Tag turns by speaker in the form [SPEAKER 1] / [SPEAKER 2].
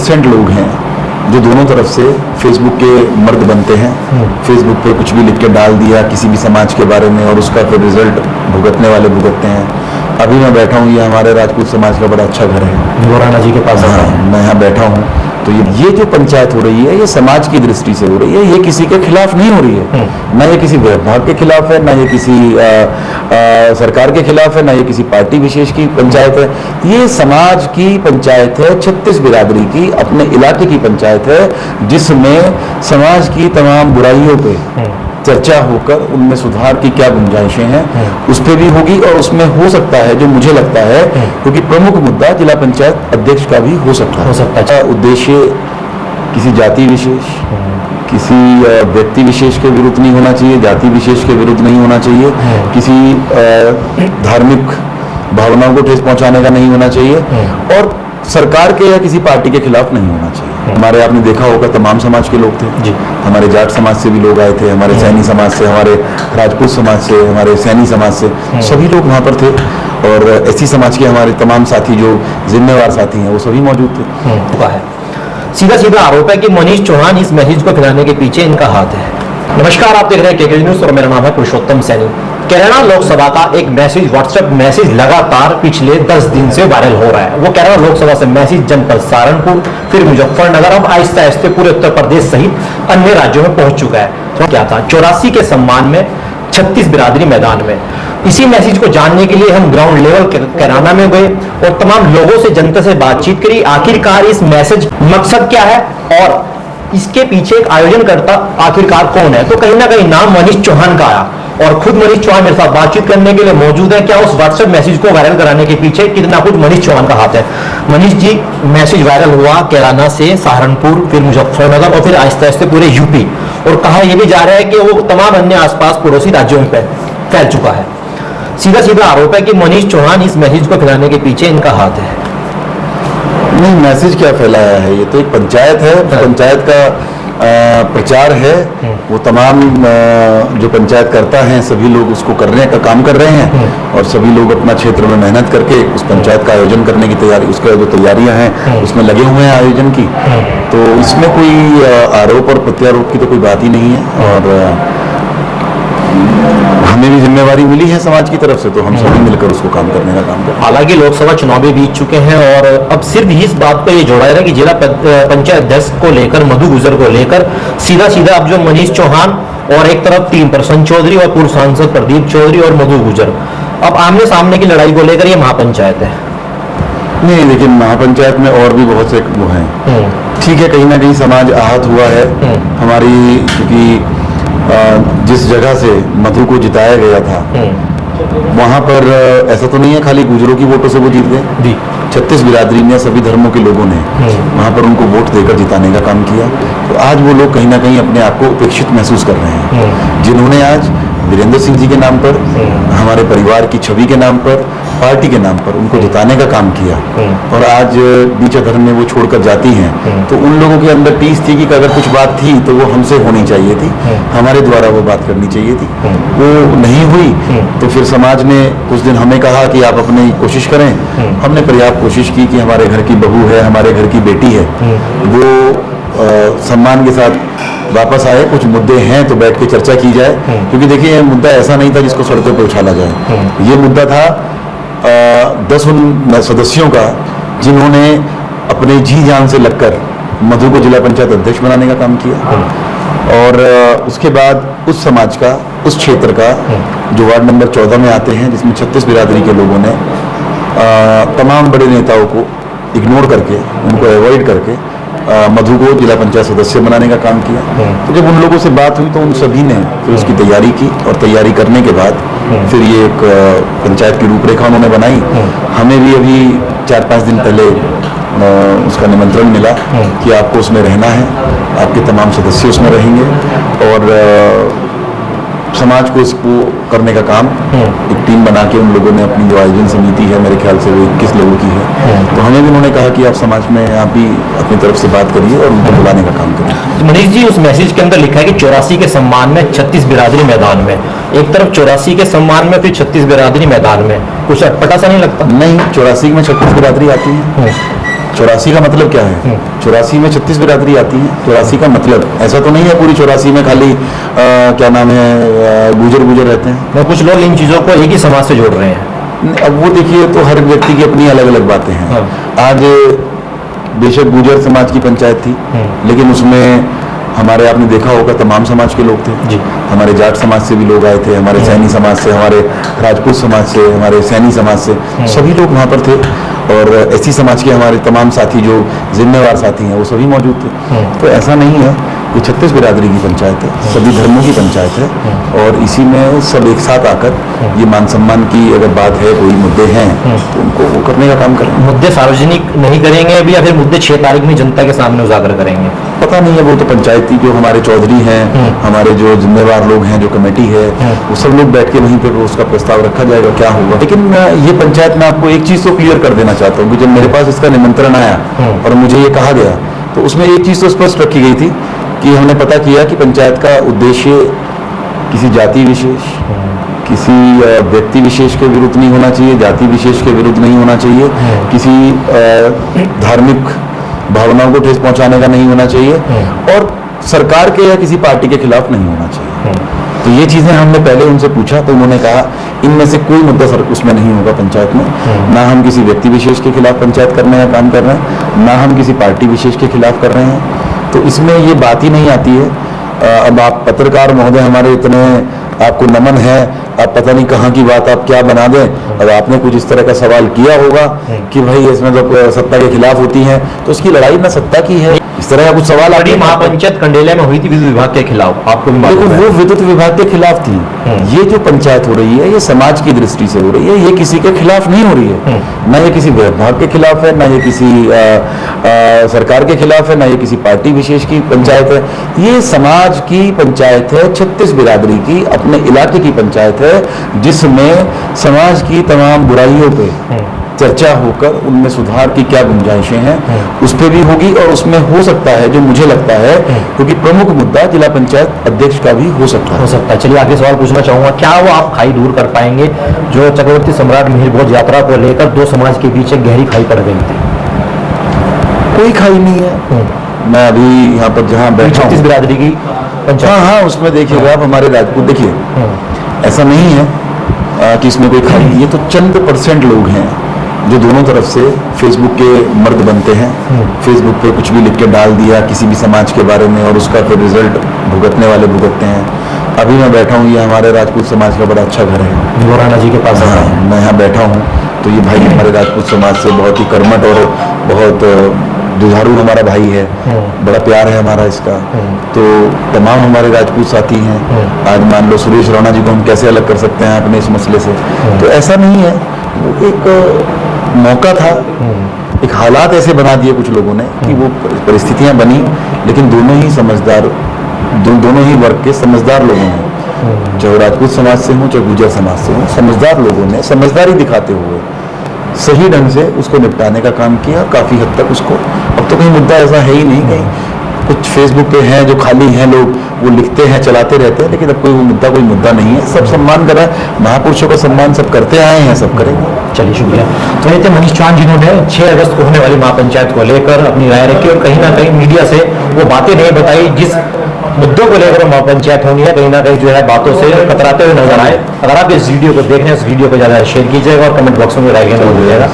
[SPEAKER 1] 1% लोग हैं जो दोनों तरफ से फेसबुक के मर्द बनते हैं। फेसबुक पे कुछ भी लिख के डाल दिया किसी भी समाज के बारे में और उसका फिर रिजल्ट भुगतने वाले भुगतते हैं। अभी मैं बैठा हूँ, ये हमारे राजपूत समाज का बड़ा अच्छा घर है,
[SPEAKER 2] गोराना जी के पास।
[SPEAKER 1] हाँ, मैं यहाँ बैठा हूँ। तो ये जो पंचायत हो रही है ये समाज की दृष्टि से हो रही है, ये किसी के खिलाफ नहीं हो रही है, ना ये किसी विभाग के खिलाफ है, ना ये किसी सरकार के खिलाफ है, ना ये किसी पार्टी विशेष की पंचायत है। ये समाज की पंचायत है, 36 बिरादरी की अपने इलाके की पंचायत है, जिसमें समाज की तमाम बुराइयों पे चर्चा होकर उनमें सुधार की क्या गुंजाइशें हैं उस पर भी होगी। और उसमें हो सकता है, जो मुझे लगता है, क्योंकि प्रमुख मुद्दा जिला पंचायत अध्यक्ष का भी हो सकता है। उद्देश्य किसी जाति विशेष, किसी व्यक्ति विशेष के विरुद्ध नहीं होना चाहिए, जाति विशेष के विरुद्ध नहीं होना चाहिए, किसी धार्मिक भावनाओं को ठेस पहुंचाने का नहीं होना चाहिए, और सरकार के या किसी पार्टी के खिलाफ नहीं होना चाहिए। हमारे आपने देखा होगा तमाम समाज के लोग थे जी। हमारे जाट समाज से भी लोग आए थे, हमारे सैनी समाज से, हमारे राजपूत समाज से, हमारे सैनी समाज से, सभी लोग वहाँ पर थे। और एससी समाज के हमारे तमाम साथी जो जिम्मेवार साथी हैं वो सभी मौजूद थे।
[SPEAKER 2] सीधा सीधा आरोप है कि मनीष चौहान इस मैसेज को फैलाने के पीछे इनका हाथ है। नमस्कार, आप देख रहे हैं केके न्यूज़ और मेरा नाम है पुरुषोत्तम सैनी। कैराना लोकसभा का एक मैसेज, व्हाट्सएप मैसेज लगातार पिछले 10 दिन से वायरल हो रहा है। वो कैराना लोकसभा से मैसेज जनपद सहारनपुर, फिर मुजफ्फरनगर, अब आहिस्ते आहिस्ते पूरे उत्तर प्रदेश सहित अन्य राज्यों में पहुंच चुका है। तो क्या था 84 के सम्मान में 36 बिरादरी मैदान में। इसी मैसेज को जानने के लिए हम ग्राउंड लेवल कैराना में गए और तमाम लोगों से, जनता से बातचीत करी। आखिरकार इस मैसेज मकसद क्या है और इसके पीछे एक आयोजनकर्ता आखिरकार कौन है। तो कहीं ना कहीं नाम मनीष चौहान का आया और खुद मनीष चौहान मेरे साथ बातचीत करने के लिए मौजूद है। क्या उस व्हाट्सएप मैसेज को वायरल कराने के पीछे कितना कुछ मनीष चौहान का हाथ है। मनीष जी, मैसेज वायरल हुआ कैराना से सहारनपुर, फिर मुजफ्फरनगर और फिर आहिस्ते आहिस्ते पूरे यूपी, और कहा यह भी जा रहा है कि वो तमाम अन्य आसपास पड़ोसी राज्यों में फैल चुका है। सीधा सीधा आरोप है कि मनीष चौहान इस मैसेज को फैलाने के पीछे इनका हाथ है।
[SPEAKER 1] नहीं, मैसेज क्या फैलाया है, ये तो एक पंचायत है, पंचायत का प्रचार है। वो तमाम जो पंचायत करता है सभी लोग उसको करने का काम कर रहे हैं और सभी लोग अपना क्षेत्र में मेहनत करके उस पंचायत का आयोजन करने की तैयारी, उसका जो तैयारियां हैं उसमें लगे हुए हैं आयोजन की। तो इसमें कोई आरोप और प्रत्यारोप की तो कोई बात ही नहीं है। और हमें भी जिम्मेवारी मिली है समाज की तरफ से, तो हम सभी मिलकर उसको काम करने का काम करें।
[SPEAKER 2] हालांकि लोकसभा चुनाव भी बीत चुके हैं और अब सिर्फ इस बात पर ये जोड़ा जा रहा है कि जिला पंचायत अध्यक्ष को लेकर, मधु गुजर को लेकर सीधा सीधा अब जो मनीष चौहान और एक तरफ टीम प्रसन्न चौधरी और पूर्व सांसद प्रदीप चौधरी और मधु गुजर, अब आमने सामने की लड़ाई को लेकर ये महापंचायत है।
[SPEAKER 1] नहीं, लेकिन महापंचायत में और भी बहुत से वो हैं। ठीक है, कहीं ना कहीं समाज आहत हुआ है हमारी, क्योंकि जिस जगह से मधु को जिताया गया था वहां पर ऐसा तो नहीं है खाली गुजरों की वोटों से वो जीत गए। 36 बिरादरी ने, सभी धर्मों के लोगों ने वहां पर उनको वोट देकर जिताने का काम किया। तो आज वो लोग कहीं ना कहीं अपने आप को उपेक्षित महसूस कर रहे हैं, जिन्होंने आज वीरेंद्र सिंह जी के नाम पर, हमारे परिवार की छवि के नाम पर, पार्टी के नाम पर उनको जिताने का काम किया और आज बीच धर्म में वो छोड़कर जाती हैं। तो उन लोगों के अंदर टीस थी कि अगर कुछ बात थी तो वो हमसे होनी चाहिए थी, हमारे द्वारा वो बात करनी चाहिए थी, वो नहीं हुई। तो फिर समाज ने कुछ दिन हमें कहा कि आप अपनी कोशिश करें। हमने पर्याप्त कोशिश की कि हमारे घर की बहू है, हमारे घर की बेटी है, वो सम्मान के साथ वापस आए। कुछ मुद्दे हैं तो बैठ के चर्चा की जाए, क्योंकि देखिए ये मुद्दा ऐसा नहीं था जिसको सड़कों पर उछाला जाए। ये मुद्दा था 10 उन सदस्यों का जिन्होंने अपने जी जान से लगकर मधु को जिला पंचायत अध्यक्ष बनाने का काम किया। और उसके बाद उस समाज का, उस क्षेत्र का जो वार्ड नंबर 14 में आते हैं, जिसमें 36 बिरादरी के लोगों ने तमाम बड़े नेताओं को इग्नोर करके, उनको अवॉइड करके मधु को जिला पंचायत सदस्य बनाने का काम किया। तो जब उन लोगों से बात हुई तो उन सभी ने फिर उसकी तैयारी की और तैयारी करने के बाद फिर ये एक पंचायत की रूपरेखा उन्होंने बनाई। हमें भी अभी 4-5 दिन पहले उसका निमंत्रण मिला कि आपको उसमें रहना है, आपके तमाम सदस्य उसमें रहेंगे और समाज को इसको करने का काम एक टीम बना के उन लोगों ने, अपनी जो आयोजन समिति है मेरे ख्याल से वो 21 लोगों की है, तो हमें भी उन्होंने कहा कि आप समाज में आप भी अपनी तरफ से बात करिए और उनको बुलाने का काम करिए।
[SPEAKER 2] तो मनीष जी, उस मैसेज के अंदर लिखा है कि 84 के सम्मान में 36 बिरादरी मैदान में। एक तरफ 84 के सम्मान में, फिर 36 बिरादरी मैदान में, कुछ अटपटा सा नहीं लगता?
[SPEAKER 1] नहीं, 84 में 36 बिरादरी आती है। 84 का मतलब क्या है? 84 में 36 बिरादरी आती है। 84 का मतलब ऐसा तो नहीं है पूरी 84 में खाली क्या नाम है गुजर रहते हैं।
[SPEAKER 2] मैं कुछ लोग इन चीज़ों को एक ही समाज से जोड़ रहे हैं।
[SPEAKER 1] अब वो देखिए तो हर व्यक्ति की अपनी अलग अलग बातें हैं।
[SPEAKER 2] हाँ।
[SPEAKER 1] आज बेशक गुजर समाज की पंचायत थी, लेकिन उसमें हमारे आपने देखा होगा तमाम समाज के लोग थे
[SPEAKER 2] जी।
[SPEAKER 1] हमारे जाट समाज से भी लोग आए थे, हमारे सैनी समाज से, हमारे राजपूत समाज से, हमारे सैनी समाज से, सभी लोग वहाँ पर थे। और एससी समाज के हमारे तमाम साथी जो जिम्मेवार साथी हैं वो सभी मौजूद थे। तो ऐसा नहीं है, ये 36 बिरादरी की पंचायत है, सभी धर्मों की पंचायत है। और इसी में सब एक साथ आकर ये मान सम्मान की अगर बात है, कोई मुद्दे हैं तो उनको वो करने का काम करें।
[SPEAKER 2] मुद्दे सार्वजनिक नहीं करेंगे अभी, या फिर मुद्दे 6 तारीख में जनता के सामने उजागर करेंगे?
[SPEAKER 1] पता नहीं है, वो तो पंचायती जो हमारे चौधरी हैं, हमारे जो जिम्मेवार लोग हैं, जो कमेटी है, वो सब लोग बैठ के वहीं पे उसका प्रस्ताव रखा जाएगा, क्या होगा। लेकिन ये पंचायत में आपको एक चीज तो क्लियर कर देना चाहता हूँ कि जब मेरे पास इसका निमंत्रण आया और मुझे ये कहा गया, तो उसमें एक चीज तो स्पष्ट रखी गई थी कि हमने पता किया कि पंचायत का उद्देश्य किसी जाति विशेष, किसी व्यक्ति विशेष के विरुद्ध नहीं होना चाहिए, जाति विशेष के विरुद्ध नहीं होना चाहिए, किसी धार्मिक भावनाओं को ठेस पहुंचाने का नहीं होना चाहिए, और सरकार के या किसी पार्टी के खिलाफ नहीं होना चाहिए। तो ये चीजें हमने पहले उनसे पूछा, तो उन्होंने कहा इनमें से कोई मुद्दा सर उसमें नहीं होगा पंचायत में। ना हम किसी व्यक्ति विशेष के खिलाफ पंचायत करने का काम कर रहे हैं, ना हम किसी पार्टी विशेष के खिलाफ कर रहे हैं। तो इसमें ये बात ही नहीं आती है। अब आप पत्रकार महोदय हमारे इतने, आपको नमन है, आप पता नहीं कहाँ की बात आप क्या बना दें। अब आपने कुछ इस तरह का सवाल किया होगा कि भाई इसमें जब सत्ता के खिलाफ होती है तो उसकी लड़ाई ना सत्ता की है, इस तरह का कुछ सवाल
[SPEAKER 2] बड़ी
[SPEAKER 1] आगे
[SPEAKER 2] महापंचायत कंडेला में हुई थी विद्युत विभाग के खिलाफ, आपको भी
[SPEAKER 1] देखो
[SPEAKER 2] मालूम है।
[SPEAKER 1] वो विद्युत विभाग के खिलाफ थी। ये जो पंचायत हो रही है ये समाज की दृष्टि से हो रही है, ये किसी के खिलाफ नहीं हो रही है। ना ये किसी विभाग के खिलाफ है, ना ये किसी सरकार के खिलाफ है, ना ये किसी पार्टी विशेष की पंचायत है। ये समाज की पंचायत है, 36 बिरादरी की अपने इलाके की पंचायत है, जिसमें समाज की तमाम बुराइयों पे चर्चा होकर उनमें सुधार की क्या गुंजाइशें हैं उस पर भी होगी। और उसमें हो सकता है, जो मुझे लगता है, क्योंकि प्रमुख मुद्दा जिला पंचायत अध्यक्ष का भी हो सकता है।
[SPEAKER 2] चलिए आगे सवाल पूछना चाहूंगा, क्या वो आप खाई दूर कर पाएंगे जो चक्रवर्ती सम्राट मिहिर भोज यात्रा को लेकर दो समाज के बीच एक गहरी खाई पड़ गई थी?
[SPEAKER 1] कोई खाई नहीं है। मैं अभी यहाँ पर जहाँ बैठा
[SPEAKER 2] 36
[SPEAKER 1] हूँ,
[SPEAKER 2] बिरादरी की पंचायत।
[SPEAKER 1] हाँ, उसमें देखिएगा आप हमारे राजपूत, देखिए ऐसा नहीं है कि इसमें कोई खाई, ये तो चंद % लोग हैं जो दोनों तरफ से फेसबुक के मर्द बनते हैं। फेसबुक पे कुछ भी लिख के डाल दिया किसी भी समाज के बारे में और उसका फिर रिजल्ट भुगतने वाले भुगतते हैं। अभी मैं बैठा हूँ, ये हमारे राजपूत समाज का बड़ा अच्छा घर है,
[SPEAKER 2] गोराना जी के पास।
[SPEAKER 1] हाँ, मैं यहाँ बैठा हूँ, तो ये भाई हमारे राजपूत समाज से बहुत ही कर्मठ और बहुत जुझारू हमारा भाई है, बड़ा प्यार है हमारा इसका। तो तमाम हमारे राजपूत साथी हैं। आज मान लो सुरेश राणा जी को हम कैसे अलग कर सकते हैं अपने इस मसले से? तो ऐसा नहीं है, वो एक मौका था, एक हालात ऐसे बना दिए कुछ लोगों ने कि वो परिस्थितियां बनी, लेकिन दोनों ही समझदार, दोनों ही वर्ग के समझदार लोगों ने, चाहे राजपूत समाज से हो चाहे गुर्जर समाज से हो, समझदार लोगों ने समझदारी दिखाते हुए सही ढंग से उसको निपटाने का काम किया। काफी हद तक उसको, अब तो कहीं मुद्दा ऐसा है ही नहीं, कहीं कुछ फेसबुक पे हैं जो खाली हैं लोग, वो लिखते हैं चलाते रहते हैं, लेकिन अब कोई कोई मुद्दा नहीं है। सब सम्मान कर रहा है, महापुरुषों का सम्मान सब करते आए हैं, सब करेंगे।
[SPEAKER 2] चलिए शुक्रिया। तो ये थे मनीष चौहान जिन्होंने 6 अगस्त को होने वाली महापंचायत को लेकर अपनी राय रखी और कहीं ना कहीं मीडिया से वो बातें नहीं बताई जिस मुद्दों को लेकर महापंचायत होनी है, कहीं ना कहीं जो है बातों से कतराते हुए नजर आए। अगर आप इस वीडियो को देख रहे हैं, इस वीडियो को ज्यादा शेयर कीजिएगा और कमेंट बॉक्स में राय देना भूलिएगा।